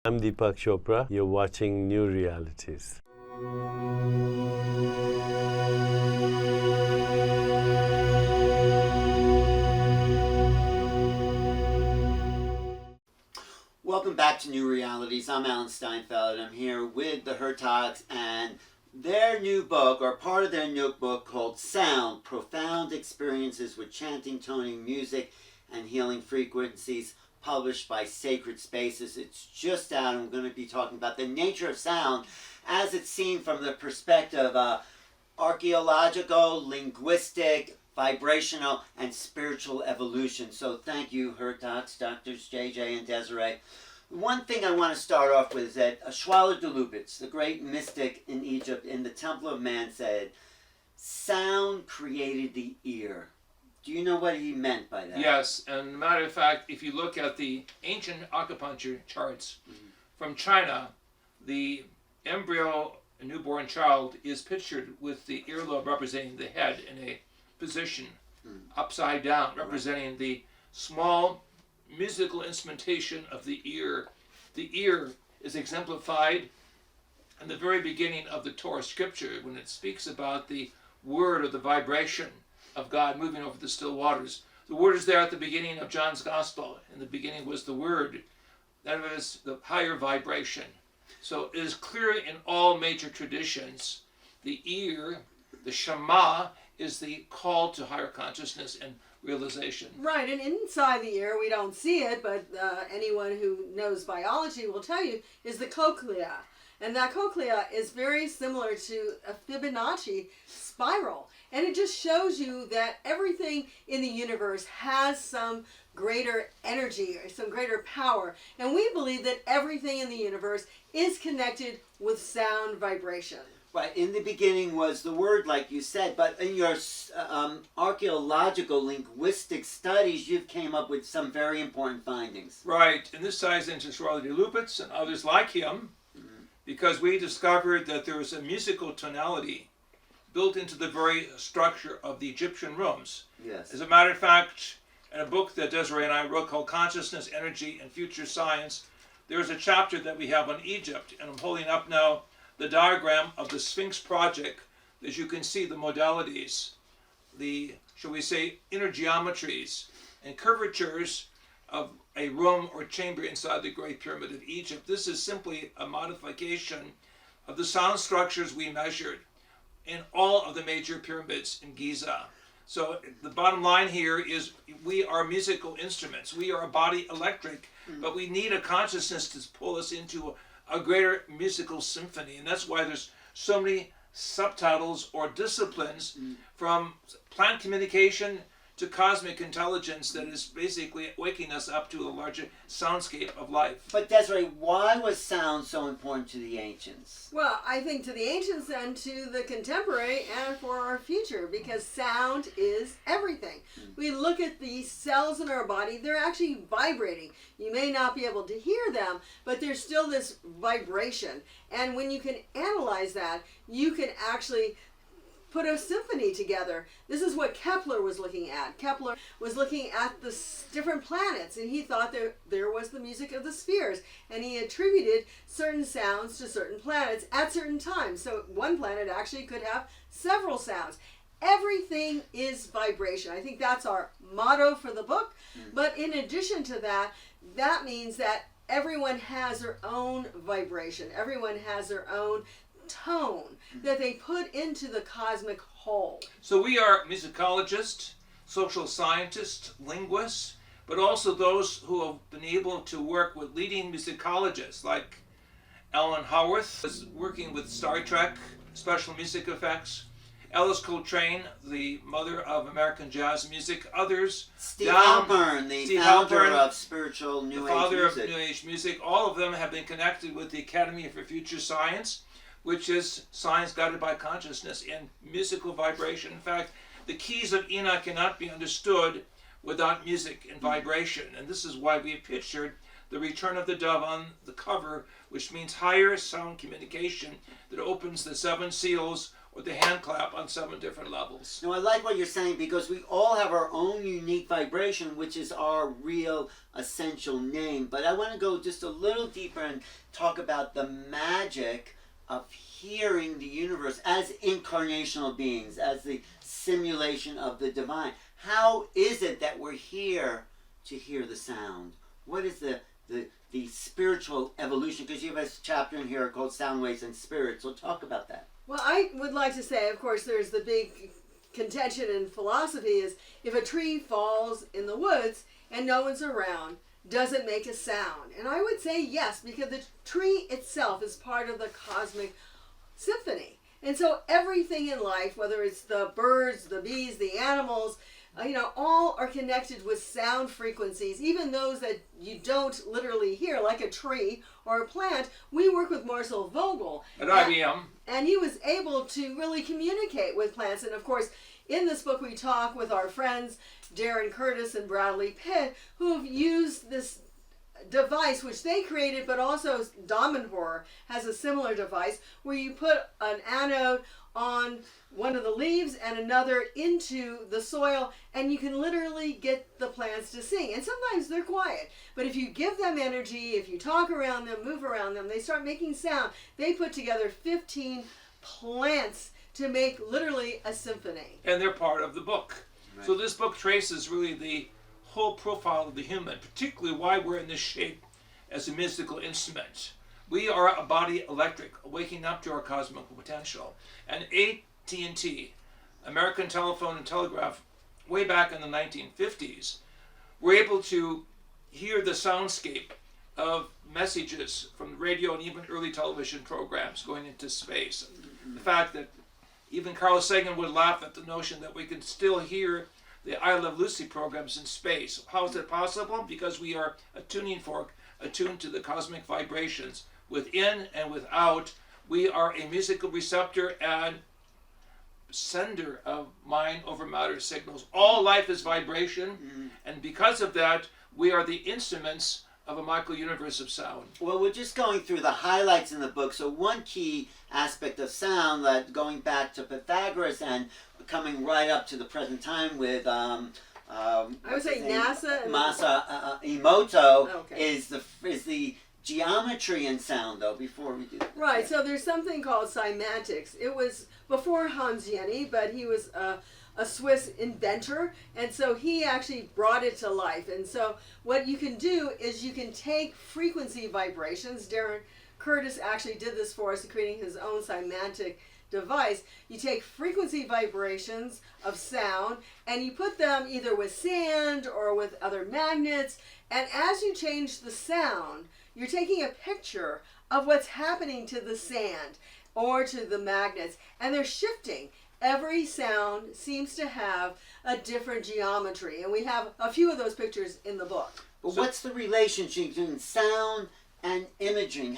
I'm Deepak Chopra. You're watching New Realities. Welcome back to New Realities. I'm Alan Steinfeld. I'm here with the Hurtaks and their new book, or part of their new book, called Sound, Profound Experiences with Chanting, Toning, Music, and Healing Frequencies, published by Sacred Spaces. It's just out, and we're going to be talking about the nature of sound as it's seen from the perspective of archaeological, linguistic, vibrational, and spiritual evolution. So thank you, Hurtaks, Drs. JJ and Desiree. One thing I want to start off with is that Shwala de Lubitz, the great mystic in Egypt, in the Temple of Man, said, sound created the ear. Do you know what he meant by that? Yes, and matter of fact, if you look at the ancient acupuncture charts from China, the embryo, a newborn child, is pictured with the earlobe representing the head in a position upside down, representing the small musical instrumentation of the ear. The ear is exemplified in the very beginning of the Torah scripture when it speaks about the word or the vibration of God moving over the still waters. The word is there at the beginning of John's Gospel. In the beginning was the word. That is the higher vibration. So it is clear in all major traditions, the ear, the Shema, is the call to higher consciousness and realization. Right, and inside the ear, we don't see it, but anyone who knows biology will tell you, is the cochlea. And that cochlea is very similar to a Fibonacci spiral. And it just shows you that everything in the universe has some greater energy or some greater power. And we believe that everything in the universe is connected with sound vibration. Right, in the beginning was the word, like you said, but in your archaeological linguistic studies, you've came up with some very important findings. Right, and this ties into Shwala de Lubitz and others like him, because we discovered that there is a musical tonality built into the very structure of the Egyptian rooms. Yes. As a matter of fact, in a book that Desiree and I wrote called Consciousness, Energy, and Future Science, there's a chapter that we have on Egypt, and I'm holding up now the diagram of the Sphinx project. As you can see, the modalities, the, shall we say, inner geometries and curvatures of a room or chamber inside the Great Pyramid of Egypt. This is simply a modification of the sound structures we measured in all of the major pyramids in Giza. So the bottom line here is we are musical instruments. We are a body electric, but we need a consciousness to pull us into a greater musical symphony. And that's why there's so many subtitles or disciplines from plant communication to cosmic intelligence that is basically waking us up to a larger soundscape of life. But Desiree, why was sound so important to the ancients? Well, I think to the ancients and to the contemporary and for our future, because sound is everything. We look at the cells in our body, they're actually vibrating. You may not be able to hear them, but there's still this vibration. And when you can analyze that, you can actually put a symphony together. This is what Kepler was looking at. Kepler was looking at the different planets, and he thought there was the music of the spheres, and he attributed certain sounds to certain planets at certain times. So one planet actually could have several sounds. Everything is vibration. I think that's our motto for the book. But in addition to that, that means that everyone has their own vibration. Everyone has their own tone that they put into the cosmic whole. So we are musicologists, social scientists, linguists, but also those who have been able to work with leading musicologists like Alan Howarth, is working with Star Trek, special music effects, Alice Coltrane, the mother of American jazz music, others. Steve Halpern, the founder of spiritual New Age music. The father of New Age music. All of them have been connected with the Academy for Future Science, which is science guided by consciousness and musical vibration. In fact, the keys of Enoch cannot be understood without music and vibration. And this is why we pictured the return of the dove on the cover, which means higher sound communication that opens the seven seals or the hand clap on 7 different levels. No, I like what you're saying because we all have our own unique vibration, which is our real essential name. But I want to go just a little deeper and talk about the magic of hearing the universe as incarnational beings, as the simulation of the divine. How is it that we're here to hear the sound? What is the spiritual evolution? Because you have a chapter in here called Sound Waves and Spirit, so talk about that. Well, I would like to say, of course, there's the big contention in philosophy is if a tree falls in the woods and no one's around, does it make a sound? And I would say yes, because the tree itself is part of the cosmic symphony. And so everything in life, whether it's the birds, the bees, the animals, all are connected with sound frequencies, even those that you don't literally hear, like a tree or a plant. We work with Marcel Vogel At IBM. and he was able to really communicate with plants. And of course, in this book, we talk with our friends, Darren Curtis and Bradley Pitt, who have used this device, which they created, but also Damenhor has a similar device where you put an anode on one of the leaves and another into the soil, and you can literally get the plants to sing. And sometimes they're quiet, but if you give them energy, if you talk around them, move around them, they start making sound. They put together 15 plants to make literally a symphony. And they're part of the book. Right. So this book traces really the whole profile of the human, particularly why we're in this shape as a musical instrument. We are a body electric, waking up to our cosmic potential. And AT&T, American Telephone and Telegraph, way back in the 1950s, were able to hear the soundscape of messages from radio and even early television programs going into space. The fact that even Carl Sagan would laugh at the notion that we can still hear the I Love Lucy programs in space. How is it possible? Because we are a tuning fork attuned to the cosmic vibrations within and without. We are a musical receptor and sender of mind over matter signals. All life is vibration, and because of that, we are the instruments of a micro-universe of sound. Well, we're just going through the highlights in the book. So one key aspect of sound, that going back to Pythagoras and coming right up to the present time with I would say NASA and Emoto, Okay. is the geometry in sound, though, before we do that. Right, so there's something called cymatics. It was before Hans Jenny, but he was a Swiss inventor, and so he actually brought it to life. And so what you can do is you can take frequency vibrations. Darren Curtis actually did this for us, creating his own cymatic device. You take frequency vibrations of sound and you put them either with sand or with other magnets, and as you change the sound, you're taking a picture of what's happening to the sand or to the magnets, and they're shifting. Every sound seems to have a different geometry, and we have a few of those pictures in the book. But what's the relationship between sound and imaging?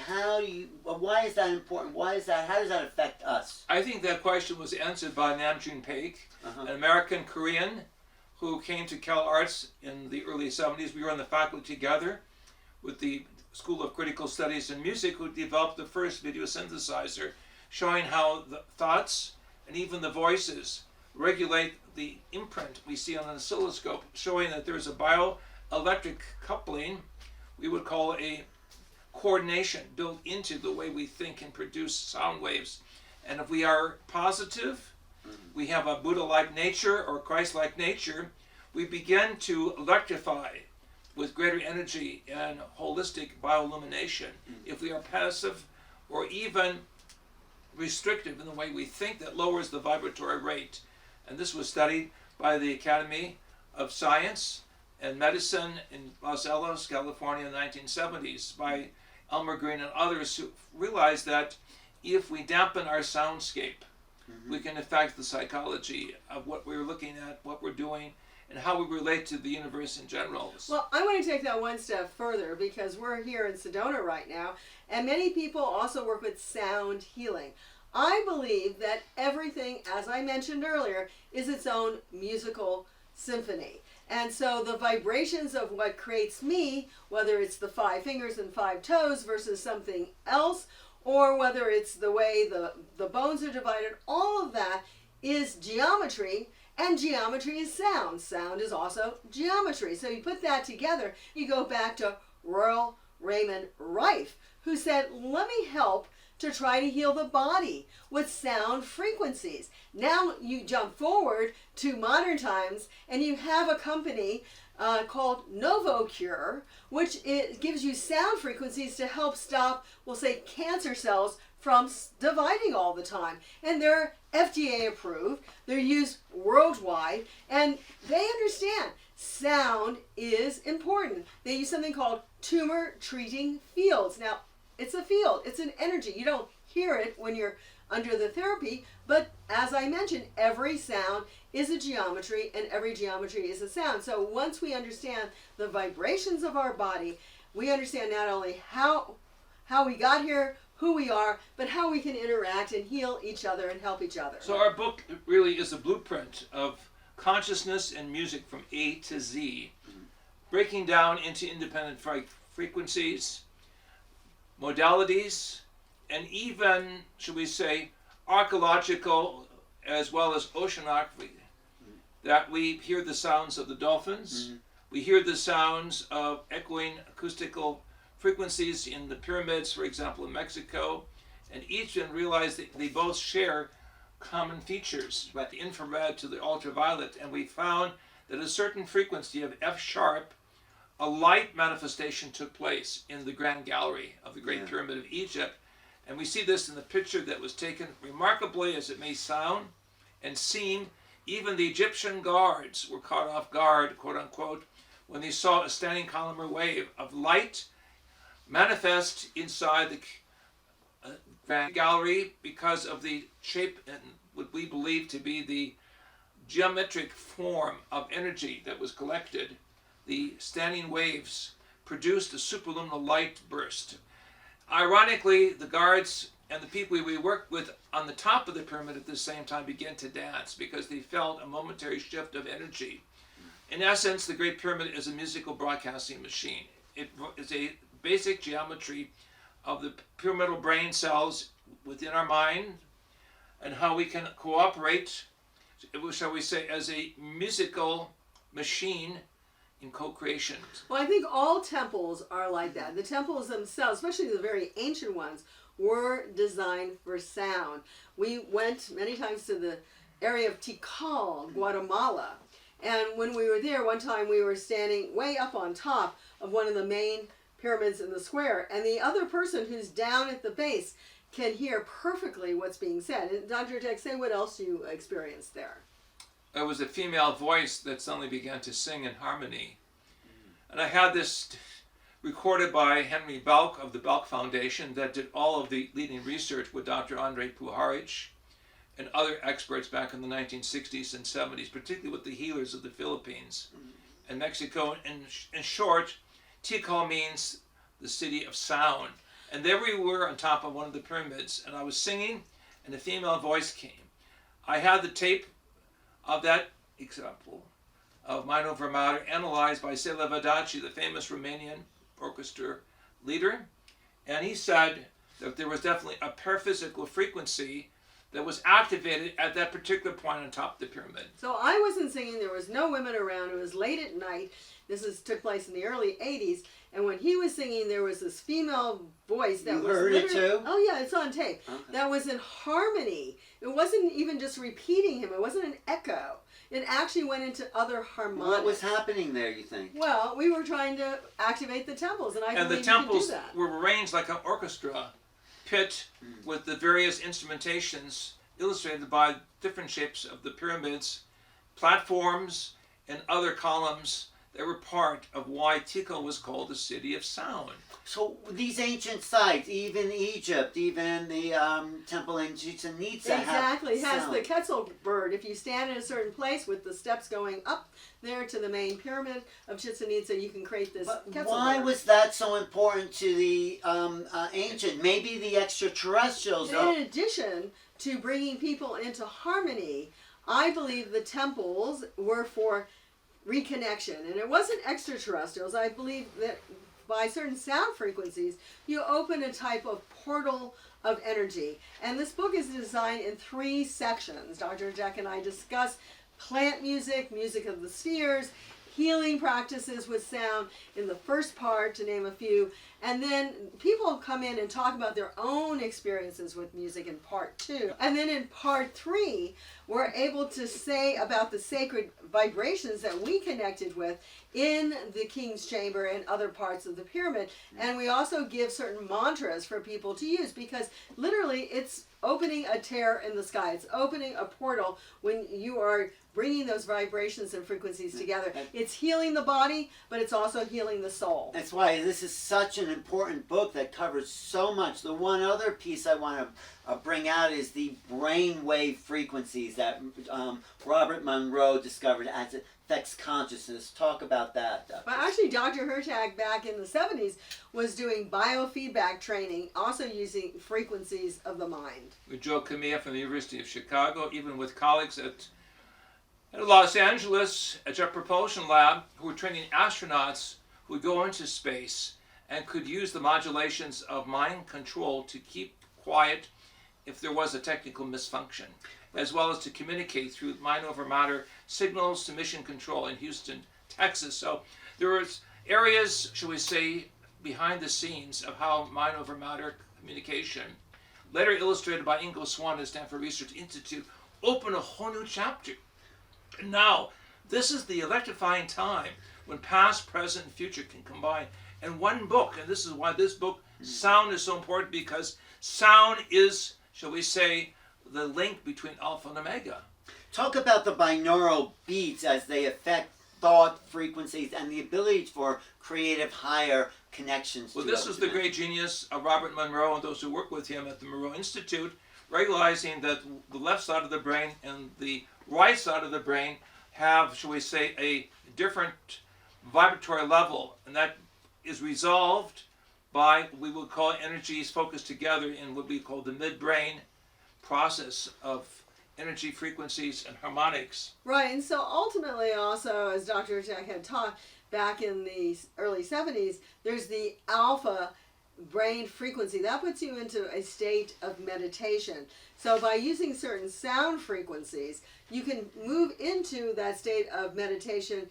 Why is that important? How does that affect us? I think that question was answered by Namjoon Paik, an American Korean who came to Cal Arts in the early 70s. We were on the faculty together with the School of Critical Studies in Music, who developed the first video synthesizer, showing how the thoughts and even the voices regulate the imprint we see on an oscilloscope, showing that there's a bioelectric coupling, we would call a coordination, built into the way we think and produce sound waves. And if we are positive, we have a Buddha-like nature or Christ-like nature, we begin to electrify with greater energy and holistic biolumination. If we are passive or even restrictive in the way we think, that lowers the vibratory rate. And this was studied by the Academy of Science and Medicine in Los Alamos, California in the 1970s by Elmer Green and others, who realized that if we dampen our soundscape, we can affect the psychology of what we're looking at, what we're doing, and how we relate to the universe in general. Well, I want to take that one step further, because we're here in Sedona right now, and many people also work with sound healing. I believe that everything, as I mentioned earlier, is its own musical symphony. And so the vibrations of what creates me, whether it's the 5 fingers and 5 toes versus something else, or whether it's the way the bones are divided, all of that is geometry, and geometry is sound. Sound is also geometry. So you put that together, you go back to Royal Raymond Rife, who said, let me help to try to heal the body with sound frequencies. Now you jump forward to modern times, and you have a company called NovoCure, which it gives you sound frequencies to help stop, we'll say, cancer cells from dividing all the time. And they're FDA approved, they're used worldwide, and they understand sound is important. They use something called tumor treating fields. Now, it's a field, it's an energy. You don't hear it when you're under the therapy, but as I mentioned, every sound is a geometry, and every geometry is a sound. So once we understand the vibrations of our body, we understand not only how we got here, who we are, but how we can interact and heal each other and help each other. So our book really is a blueprint of consciousness and music from A to Z, breaking down into independent frequencies, modalities, and even, should we say, archaeological as well as oceanography. That we hear the sounds of the dolphins, we hear the sounds of echoing acoustical frequencies in the pyramids, for example, in Mexico, and each one realize that they both share common features, right? The infrared to the ultraviolet, and we found that at a certain frequency of F sharp, a light manifestation took place in the Grand Gallery of the Great Pyramid of Egypt. And we see this in the picture that was taken, remarkably as it may sound and seem. Even the Egyptian guards were caught off guard, quote unquote, when they saw a standing column or wave of light manifest inside the Grand Gallery because of the shape and what we believe to be the geometric form of energy that was collected. The standing waves produced a superluminal light burst. Ironically, the guards and the people we worked with on the top of the pyramid at the same time began to dance because they felt a momentary shift of energy. In essence, the Great Pyramid is a musical broadcasting machine. It is a basic geometry of the pyramidal brain cells within our mind and how we can cooperate, shall we say, as a musical machine in co-creation. Well, I think all temples are like that. The temples themselves, especially the very ancient ones, were designed for sound. We went many times to the area of Tikal, Guatemala, and when we were there, one time we were standing way up on top of one of the main pyramids in the square, and the other person who's down at the base can hear perfectly what's being said. And Dr. Hurtak, say what else you experienced there. There was a female voice that suddenly began to sing in harmony. And I had this recorded by Henry Belk of the Belk Foundation that did all of the leading research with Dr. Andrei Puharich and other experts back in the 1960s and 70s, particularly with the healers of the Philippines and Mexico. In short, Tikal means the city of sound. And there we were on top of one of the pyramids, and I was singing, and a female voice came. I had the tape of that example of Mind Over Matter analyzed by Sela Vadaci, the famous Romanian orchestra leader, and he said that there was definitely a paraphysical frequency that was activated at that particular point on top of the pyramid. So I wasn't singing, there was no women around, it was late at night. Took place in the early 80s, and when he was singing, there was this female voice that was heard it too? Oh yeah, it's on tape. Okay. That was in harmony. It wasn't even just repeating him. It wasn't an echo. It actually went into other harmonics. What was happening there, you think? Well, we were trying to activate the temples, and I believe the we temples could do that. were arranged like an orchestra pit with the various instrumentations illustrated by different shapes of the pyramids, platforms, and other columns that were part of why Tikal was called the city of sound. So these ancient sites, even Egypt, even the temple in Chichen Itza, Exactly. It have has sound. the Quetzal bird. If you stand in a certain place with the steps going up there to the main pyramid of Chichen Itza, you can create this But Quetzal why bird. was that so important to the ancient? Maybe the extraterrestrials. In addition to bringing people into harmony, I believe the temples were for reconnection. And it wasn't extraterrestrials. I believe that by certain sound frequencies, you open a type of portal of energy. And this book is designed in 3 sections. Dr. Jack and I discuss plant music, music of the spheres, healing practices with sound in the first part, to name a few. And then people come in and talk about their own experiences with music in part 2. And then in part 3, we're able to say about the sacred vibrations that we connected with in the King's Chamber and other parts of the pyramid. And we also give certain mantras for people to use, because literally it's opening a tear in the sky. It's opening a portal when you are bringing those vibrations and frequencies together. It's healing the body, but it's also healing the soul. That's why this is such an important book that covers so much. The one other piece I want to bring out is the brainwave frequencies that Robert Monroe discovered as it affects consciousness. Talk about that, Dr. Well, actually, Dr. Hurtak back in the 70s was doing biofeedback training, also using frequencies of the mind. With Joe Camilla from the University of Chicago, even with colleagues at Los Angeles, at Jet Propulsion Lab, who were training astronauts who would go into space and could use the modulations of mind control to keep quiet if there was a technical misfunction, as well as to communicate through mind over matter signals to mission control in Houston, Texas. So there was areas, shall we say, behind the scenes of how mind over matter communication, later illustrated by Ingo Swann at Stanford Research Institute, opened a whole new chapter. And now, this is the electrifying time when past, present, and future can combine in one book. And this is why this book, sound, is so important, because sound is, shall we say, the link between Alpha and Omega. Talk about the binaural beats as they affect thought frequencies and the ability for creative higher connections. Well, to this other is the great dimensions. genius of Robert Monroe and those who work with him at the Monroe Institute, realizing that the left side of the brain and the right side of the brain have, shall we say, a different vibratory level, and that is resolved by what we would call energies focused together in what we call the midbrain process of energy frequencies and harmonics. Right, and so ultimately also, as Dr. Hurtak had taught back in the early 70s, there's the alpha brain frequency. That puts you into a state of meditation. So by using certain sound frequencies, you can move into that state of meditation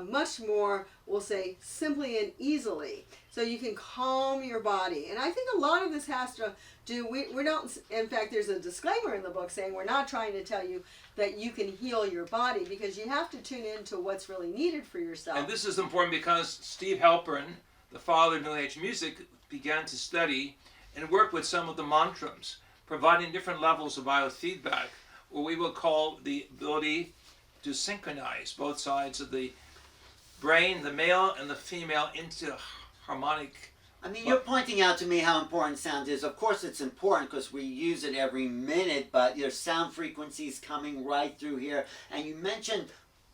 much more, we'll say, simply and easily. So you can calm your body. And I think a lot of this has to do, we're not, in fact, there's a disclaimer in the book saying we're not trying to tell you that you can heal your body, because you have to tune into what's really needed for yourself. And this is important because Steve Halpern, the father of New Age music, began to study and work with some of the mantras, providing different levels of biofeedback, what we will call the ability to synchronize both sides of the brain, the male and the female, into harmonic. I mean, you're pointing out to me how important sound is. Of course, it's important because we use it every minute, but there's sound frequencies coming right through here. And you mentioned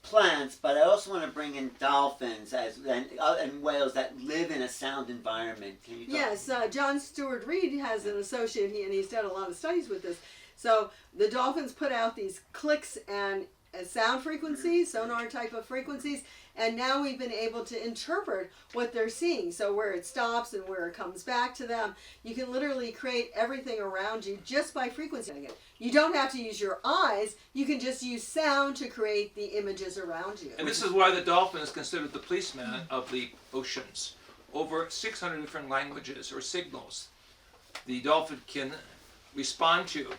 plants, but I also want to bring in dolphins and whales that live in a sound environment. Can you talk? Yes, John Stewart Reed has an associate, and he's done a lot of studies with this. So the dolphins put out these clicks and sound frequencies, sonar type of frequencies, and now we've been able to interpret what they're seeing. So where it stops and where it comes back to them, you can literally create everything around you just by frequency. You don't have to use your eyes, you can just use sound to create the images around you. And this is why the dolphin is considered the policeman of the oceans. Over 600 different languages or signals the dolphin can respond to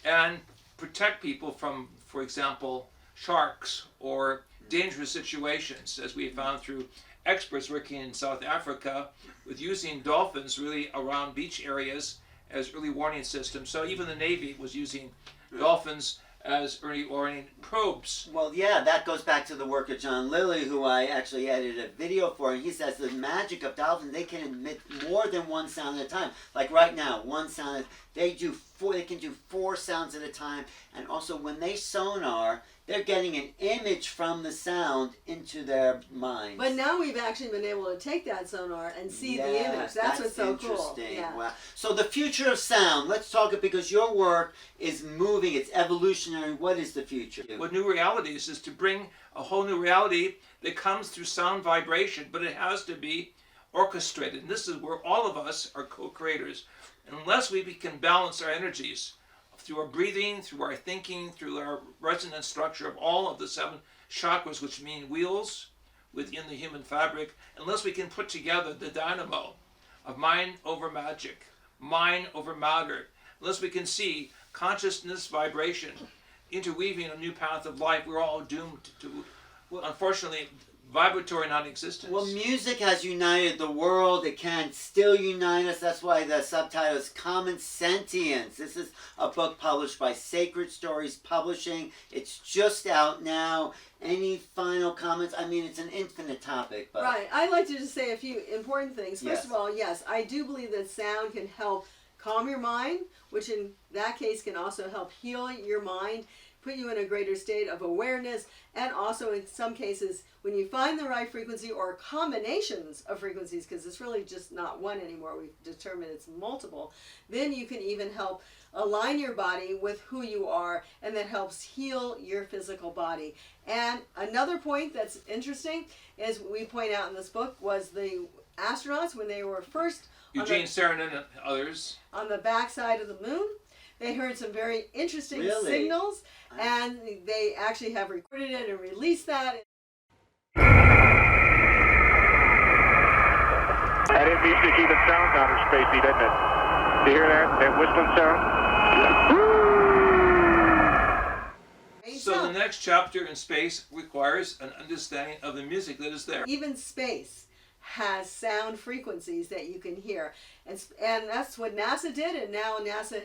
and protect people from, for example, sharks or dangerous situations, as we have found through experts working in South Africa with using dolphins really around beach areas as early warning systems. So even the Navy was using dolphins as early warning probes. Well, yeah, that goes back to the work of John Lilly, who I actually edited a video for, and he says the magic of dolphins, they can emit more than one sound at a time. Like right now, one sound, they can do 4 sounds at a time, and also when they sonar, they're getting an image from the sound into their minds. But now we've actually been able to take that sonar and see the image. That's what's so cool. Interesting. Yeah. Wow. So the future of sound, let's talk it, because your work is moving, it's evolutionary. What is the future? What new realities is to bring a whole new reality that comes through sound vibration, but it has to be orchestrated. And this is where all of us are co-creators. And unless we can balance our energies through our breathing, through our thinking, through our resonance structure of all of the 7 chakras, which mean wheels within the human fabric, unless we can put together the dynamo of mind over magic, mind over matter, unless we can see consciousness vibration interweaving a new path of life, we're all doomed to, unfortunately, vibratory non-existence. Well, music has united the world. It can still unite us. That's why the subtitle is Common Sentience. This is a book published by Sacred Stories Publishing. It's just out now. Any final comments? I mean, it's an infinite topic, but... Right. I'd like to just say a few important things. Yes. First of all, yes, I do believe that sound can help calm your mind, which in that case can also help heal your mind, put you in a greater state of awareness, and also in some cases, when you find the right frequency or combinations of frequencies, because it's really just not one anymore, we've determined it's multiple, then you can even help align your body with who you are, and that helps heal your physical body. And another point that's interesting is we point out in this book was the astronauts when they were first Eugene Cernan and others on the backside of the moon. They heard some very interesting Really? signals, and they actually have recorded it and released that. That is music even sounds outer spacey, doesn't it? Do you hear that? That whistling sound? So the next chapter in space requires an understanding of the music that is there. Even space has sound frequencies that you can hear, and that's what NASA did. And now NASA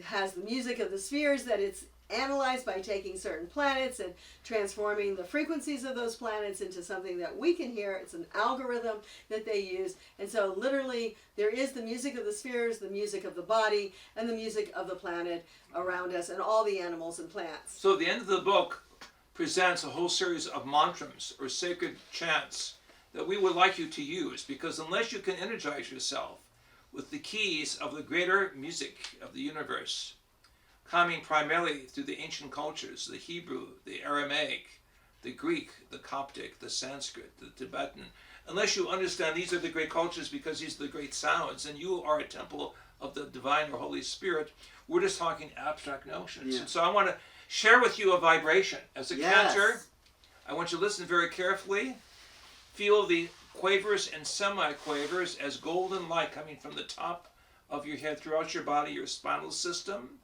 has the music of the spheres that it's analyzed by taking certain planets and transforming the frequencies of those planets into something that we can hear. It's an algorithm that they use, and so literally there is the music of the spheres, the music of the body, and the music of the planet around us, and all the animals and plants. So the end of the book presents a whole series of mantras or sacred chants that we would like you to use, because unless you can energize yourself with the keys of the greater music of the universe, coming primarily through the ancient cultures, the Hebrew, the Aramaic, the Greek, the Coptic, the Sanskrit, the Tibetan, unless you understand these are the great cultures because these are the great sounds, and you are a temple of the divine or Holy Spirit, we're just talking abstract notions. Yeah. And so I want to share with you a vibration. As a Yes. cantor, I want you to listen very carefully. Feel the quavers and semi-quavers as golden light coming from the top of your head throughout your body, your spinal system,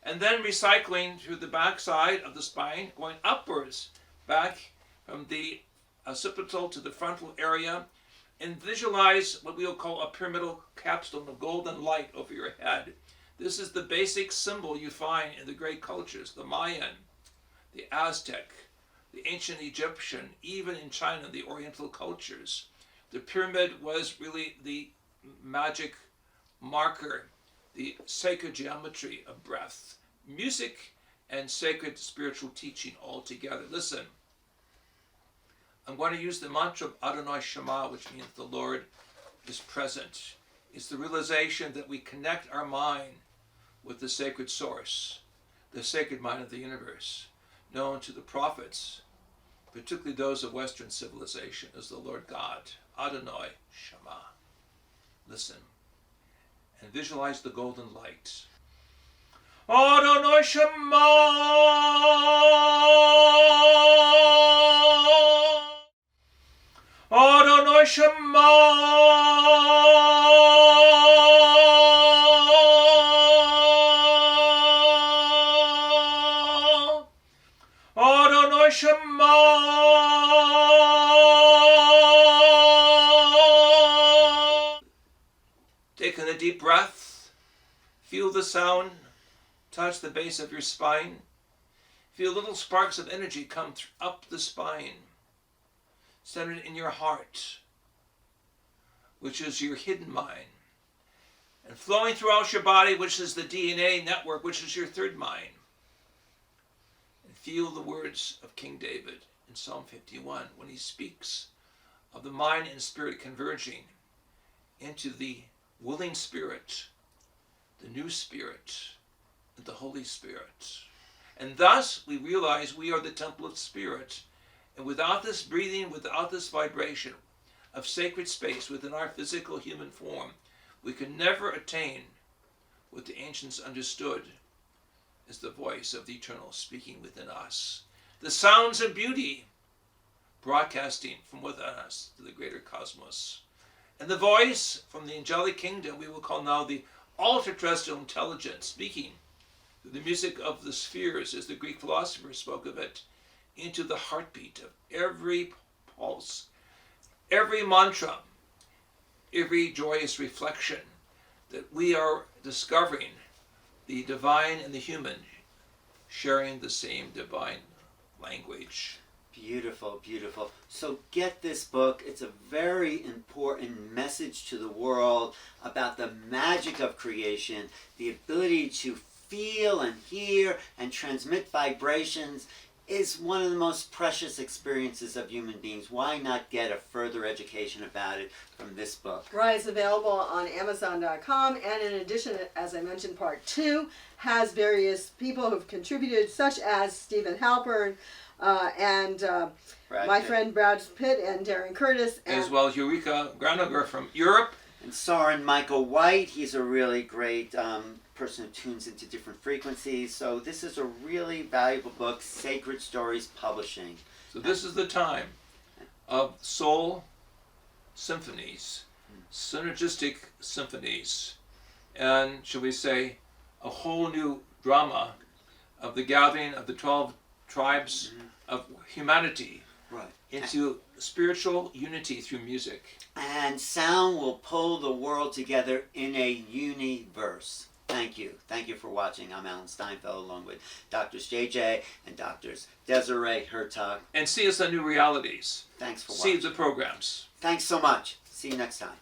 and then recycling through the backside of the spine, going upwards, back from the occipital to the frontal area, and visualize what we'll call a pyramidal capstone of golden light over your head. This is the basic symbol you find in the great cultures, the Mayan, the Aztec, the ancient Egyptian, even in China, the Oriental cultures. The pyramid was really the magic marker, the sacred geometry of breath, music, and sacred spiritual teaching all together. Listen, I'm going to use the mantra of Adonai Shema, which means the Lord is present. It's the realization that we connect our mind with the sacred source, the sacred mind of the universe, known to the prophets, particularly those of Western civilization, as the Lord God, Adonai Shema. Listen and visualize the golden light. Adonai Shema. Adonai Shema. Adonai Shema. Taking a deep breath, feel the sound touch the base of your spine. Feel little sparks of energy come up the spine, centered in your heart, which is your hidden mind, and flowing throughout your body, which is the DNA network, which is your third mind. And feel the words of King David in Psalm 51 when he speaks of the mind and spirit converging into the willing spirit, the new spirit, and the Holy Spirit. And thus we realize we are the temple of spirit. And without this breathing, without this vibration, of sacred space within our physical human form, we can never attain what the ancients understood as the voice of the eternal speaking within us. The sounds of beauty broadcasting from within us to the greater cosmos. And the voice from the angelic kingdom we will call now the ultra-terrestrial intelligence, speaking through the music of the spheres, as the Greek philosophers spoke of it, into the heartbeat of every pulse, every mantra, every joyous reflection, that we are discovering the divine and the human sharing the same divine language. Beautiful, beautiful. So get this book. It's a very important message to the world about the magic of creation, the ability to feel and hear and transmit vibrations is one of the most precious experiences of human beings. Why not get a further education about it from this book? Right, it's available on Amazon.com, and in addition, as I mentioned, part 2 has various people who've contributed, such as Stephen Halpern and my friend Brad Pitt and Darren Curtis. As well as Eureka Granoger from Europe. And Soren Michael White, he's a really great person who tunes into different frequencies. So this is a really valuable book, Sacred Stories Publishing. So this is the time of soul symphonies, synergistic symphonies, and, shall we say, a whole new drama of the gathering of the 12 tribes of humanity into spiritual unity through music. And sound will pull the world together in a universe. Thank you. Thank you for watching. I'm Alan Steinfeld, along with Drs. JJ and Drs. Desiree Hurtak. And see us on New Realities. Thanks for watching. See the programs. Thanks so much. See you next time.